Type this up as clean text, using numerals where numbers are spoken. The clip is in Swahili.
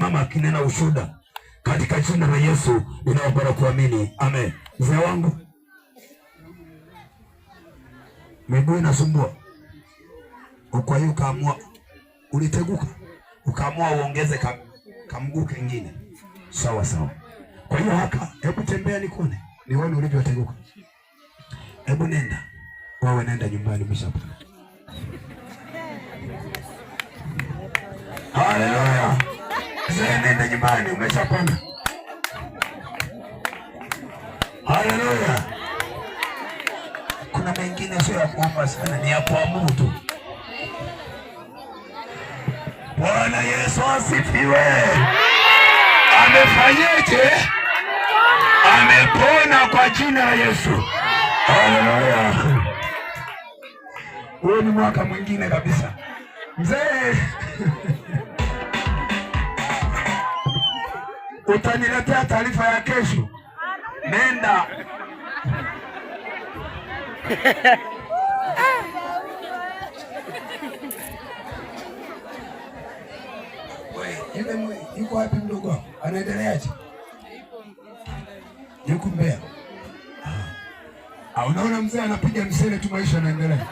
atasimama akinena ushuhuda katika jina la Yesu. Ninaomba kuamini. Amen. Mzee wangu, miguu inasumbua. Kwa hiyo ukaamua, uliteguka, ukaamua uongeze kamguu kingine. Sawa sawa. Kwa hiyo haka, hebu tembea nikuone. Nione ulivyoteguka. Hebu nenda. Wewe nenda nyumbani umeshapona. Haleluya. Sasa nenda nyumbani umeshapona. Haleluya. Kuna mengine sio ya kuomba sana, ni ya kuamuru tu. Bwana Yesu asifiwe. Amefanyaje? Amepona kwa jina la Yesu. Haleluya. Huo ni mwaka mwingine kabisa. Mzee, utaniletea taarifa ya kesho. Nenda. Wewe, yuko wapi mdogo wako? Anaendeleaje? Yuko Mbeya. Unaona mzee anapiga msele tu, maisha yanaendelea.